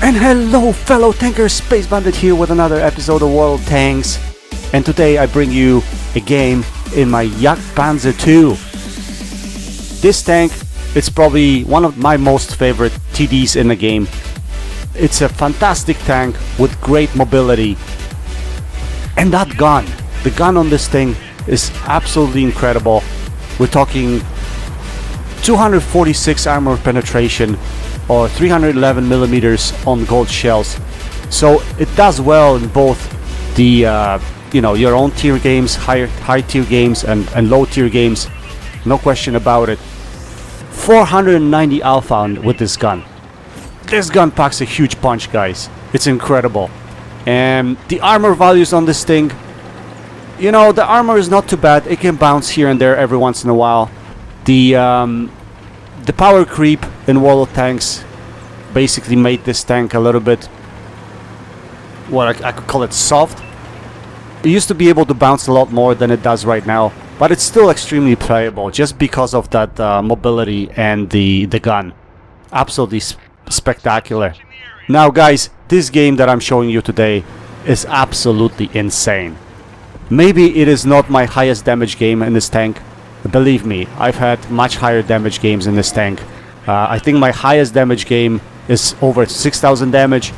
And hello fellow tankers, Space Bandit here with another episode of World Tanks. And today I bring you a game in my JagdPanther 2. This tank, it's probably one of my most favorite TDs in the game. It's a fantastic tank with great mobility. And that gun, the gun on this thing is absolutely incredible. We're talking 246 armor penetration or 311 millimeters on gold shells. So it does well in both the your own tier games, high tier games and low tier games, no question about it. 490 alpha with this gun. This gun packs a huge punch, guys. It's incredible. And the armor values on this thing, the armor is not too bad. It can bounce here and there every once in a while. The power creep in World of Tanks basically made this tank a little bit, what I could call it, soft. It used to be able to bounce a lot more than it does right now, but it's still extremely playable just because of that mobility and the gun. Absolutely spectacular. Now guys, this game that I'm showing you today is absolutely insane. Maybe it is not my highest damage game in this tank. Believe me, I've had much higher damage games in this tank. I think my highest damage game is over 6,000 damage.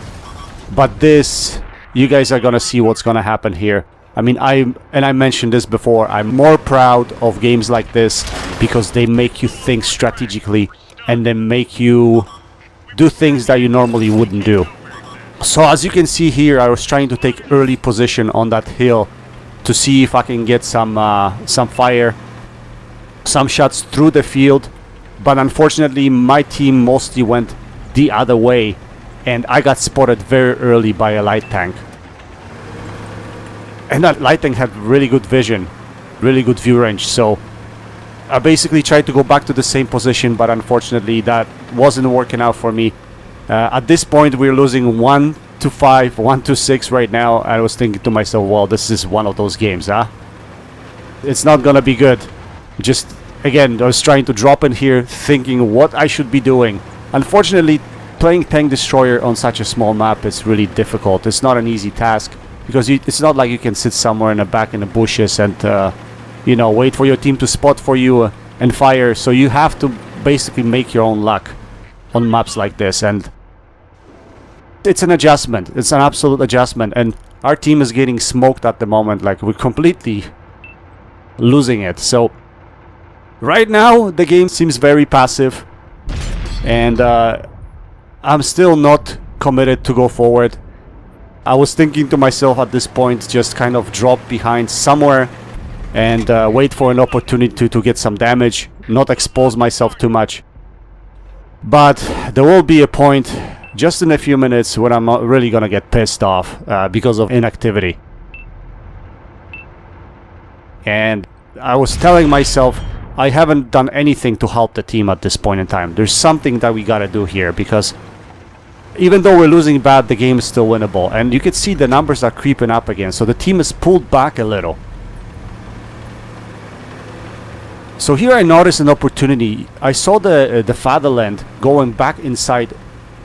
But this, you guys are gonna see what's gonna happen here. I mean, I mentioned this before, I'm more proud of games like this because they make you think strategically and they make you do things that you normally wouldn't do. So as you can see here, I was trying to take early position on that hill to see if I can get some fire, some shots through the field, but unfortunately my team mostly went the other way and I got spotted very early by a light tank. And that light tank had really good vision, really good view range, so I basically tried to go back to the same position, but unfortunately that wasn't working out for me. At this point we're losing 1-5, 1-6 right now. I was thinking to myself, well, this is one of those games, huh? It's not gonna be good. Just again, I was trying to drop in here thinking what I should be doing. Unfortunately, playing tank destroyer on such a small map is really difficult. It's not an easy task because it's not like you can sit somewhere in the back in the bushes and wait for your team to spot for you and fire. So you have to basically make your own luck on maps like this, and it's an adjustment. It's an absolute adjustment, and our team is getting smoked at the moment. Like, we're completely losing it. So right now the game seems very passive, and I'm still not committed to go forward. I was thinking to myself at this point, just kind of drop behind somewhere and wait for an opportunity to get some damage, not expose myself too much. But there will be a point just in a few minutes when I'm really gonna get pissed off because of inactivity. And I was telling myself I haven't done anything to help the team at this point in time. There's something that we gotta do here, because even though we're losing bad, the game is still winnable. And you can see the numbers are creeping up again, so the team is pulled back a little. So here I noticed an opportunity. I saw the fatherland going back inside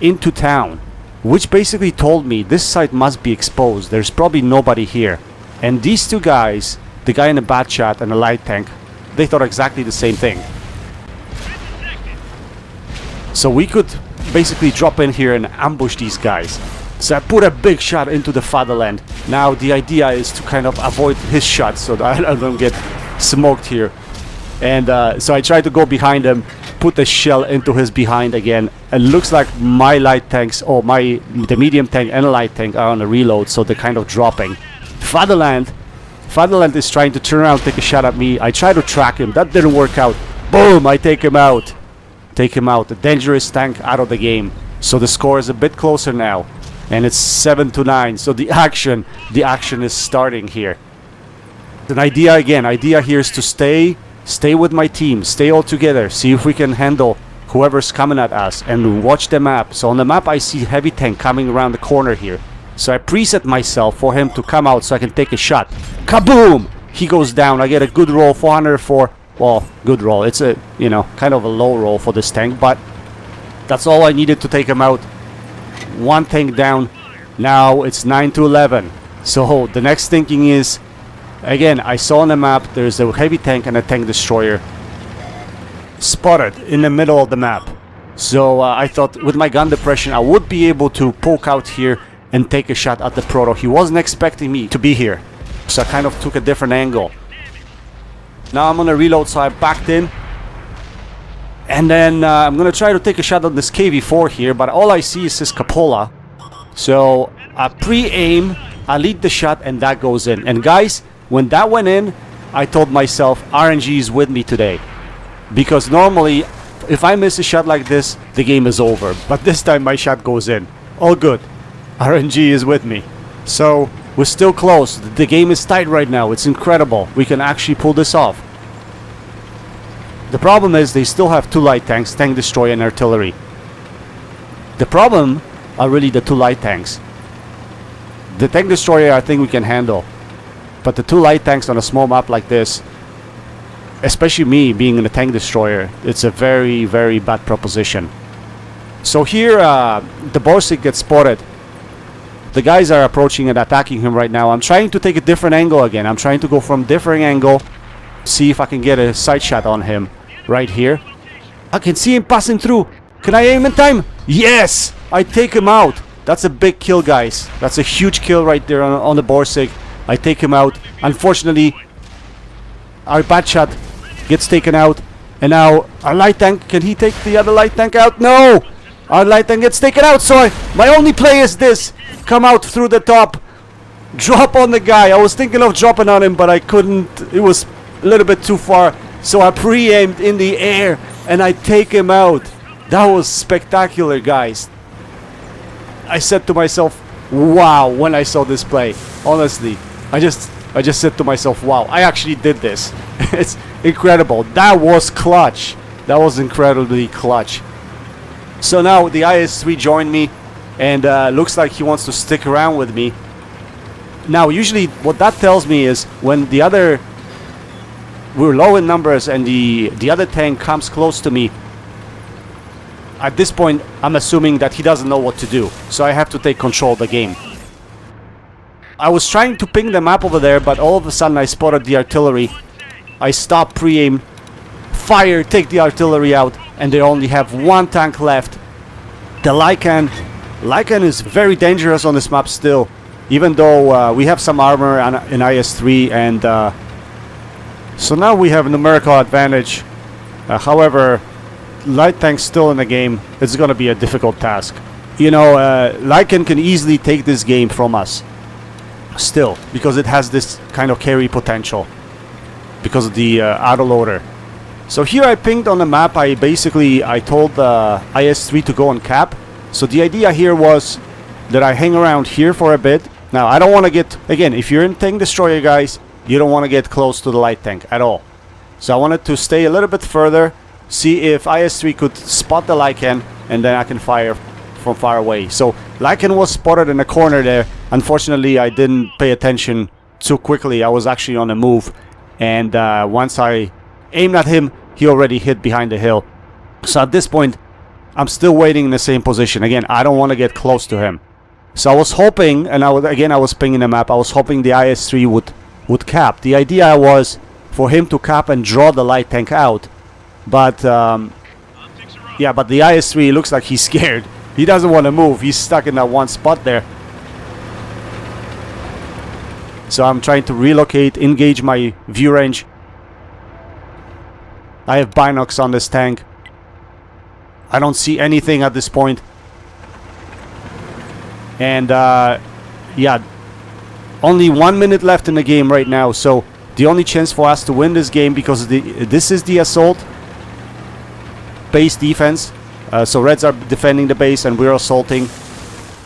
into town, which basically told me this site must be exposed. There's probably nobody here. And these two guys, the guy in the bat shot and the light tank, they thought exactly the same thing. So we could basically drop in here and ambush these guys. So I put a big shot into the fatherland. Now the idea is to kind of avoid his shot so that I don't get smoked here. And so I tried to go behind him, put the shell into his behind again, and looks like my light tanks, or the medium tank and the light tank are on a reload, so they're kind of dropping. Fatherland is trying to turn around, take a shot at me. I try to track him, that didn't work out. Boom, I take him out. A dangerous tank out of the game. So the score is a bit closer now, and it's 7-9. So the action is starting here. The idea here is to stay with my team, stay all together, see if we can handle whoever's coming at us, and watch the map. So on the map I see heavy tank coming around the corner here. So I preset myself for him to come out so I can take a shot. Kaboom! He goes down. I get a good roll, 404. Well, good roll. It's kind of a low roll for this tank, but that's all I needed to take him out. One tank down. Now it's 9 to 11. So the next thinking is, again, I saw on the map there's a heavy tank and a tank destroyer spotted in the middle of the map. So I thought with my gun depression I would be able to poke out here and take a shot at the proto. He wasn't expecting me to be here, so I kind of took a different angle. Now I'm gonna reload, so I backed in, and then I'm gonna try to take a shot on this KV4 here, but all I see is this cupola. So I pre-aim, I lead the shot, and that goes in. And guys, when that went in, I told myself RNG is with me today, because normally if I miss a shot like this, the game is over. But this time my shot goes in. All good. RNG is with me. So we're still close. The game is tight right now. It's incredible. We can actually pull this off. The problem is they still have 2 light tanks, tank destroyer and artillery. The problem are really the 2 light tanks. The tank destroyer I think we can handle. But the 2 light tanks on a small map like this, especially me being in a tank destroyer, it's a very, very bad proposition. So here the Borsig gets spotted. The guys are approaching and attacking him right now. I'm trying to take a different angle again. I'm trying to go from different angle, see if I can get a sight shot on him right here. I can see him passing through. Can I aim in time? Yes! I take him out. That's a big kill, guys. That's a huge kill right there on the Borsig. I take him out. Unfortunately, our bad shot gets taken out. And now our light tank, can he take the other light tank out? No! Our light tank gets taken out, so my only play is this. Come out through the top, drop on the guy. I was thinking of dropping on him, but I couldn't. It was a little bit too far, so I pre-aimed in the air and I take him out. That was spectacular, guys. I said to myself, wow, when I saw this play. Honestly, I just said to myself, wow, I actually did this. It's incredible. That was clutch. That was incredibly clutch. So now the IS-3 joined me, and looks like he wants to stick around with me. Now usually what that tells me is when we're low in numbers and the other tank comes close to me, at this point I'm assuming that he doesn't know what to do, so I have to take control of the game. I was trying to ping the map over there, but all of a sudden I spotted the artillery. I stop, pre-aim, fire, take the artillery out, and they only have 1 tank left. The Lycan is very dangerous on this map still, even though we have some armor in IS-3, and so now we have a numerical advantage. However, light tanks still in the game. It's gonna be a difficult task. You know, Lycan can easily take this game from us still, because it has this kind of carry potential because of the autoloader. So here I pinged on the map. I told the IS-3 to go on cap. So the idea here was that I hang around here for a bit. Now I don't want to get, again, if you're in tank destroyer, guys, you don't want to get close to the light tank at all. So I wanted to stay a little bit further, see if IS-3 could spot the Lycan, and then I can fire from far away. So Lycan was spotted in the corner there. Unfortunately, I didn't pay attention too quickly. I was actually on the move, and once I aimed at him, he already hid behind the hill. So at this point, I'm still waiting in the same position. Again, I don't want to get close to him. So I was hoping, and I was pinging the map, I was hoping the IS-3 would cap. The idea was for him to cap and draw the light tank out. But, yeah, but the IS-3 looks like he's scared. He doesn't want to move. He's stuck in that one spot there. So I'm trying to relocate, engage my view range. I have binocs on this tank. I don't see anything at this point. And yeah, only 1 minute left in the game right now. So the only chance for us to win this game, because this is the assault base defense. So Reds are defending the base and we're assaulting.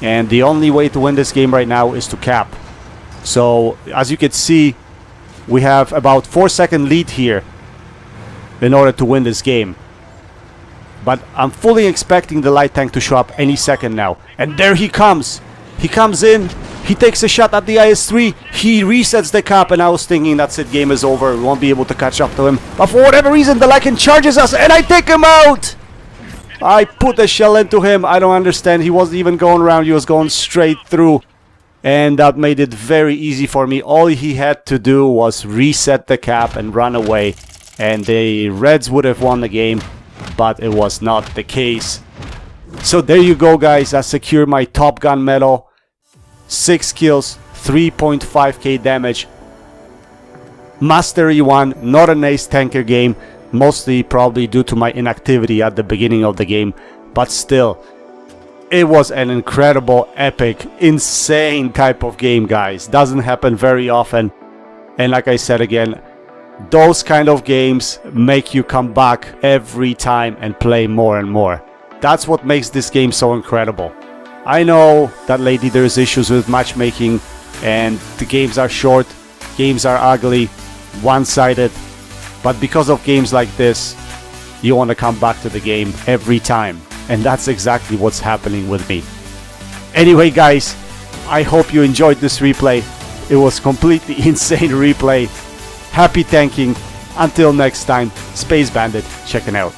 And the only way to win this game right now is to cap. So as you can see, we have about 4-second lead here in order to win this game. But I'm fully expecting the light tank to show up any second now. And there he comes. He comes in. He takes a shot at the IS-3. He resets the cap, and I was thinking that's it, game is over. We won't be able to catch up to him. But for whatever reason, the Lycan charges us, and I take him out! I put a shell into him. I don't understand. He wasn't even going around. He was going straight through. And that made it very easy for me. All he had to do was reset the cap and run away. And the Reds would have won the game. But it was not the case. So there you go, guys. I secured my Top Gun medal. 6 kills, 3.5k damage. Mastery 1, not an ace tanker game. Mostly probably due to my inactivity at the beginning of the game. But still, it was an incredible, epic, insane type of game, guys. Doesn't happen very often. And like I said again, those kind of games make you come back every time and play more and more. That's what makes this game so incredible. I know that lately there's issues with matchmaking and the games are short, games are ugly, one-sided, but because of games like this, you want to come back to the game every time, and that's exactly what's happening with me. Anyway, guys, I hope you enjoyed this replay. It was completely insane replay. Happy tanking. Until next time, Space Bandit checking out.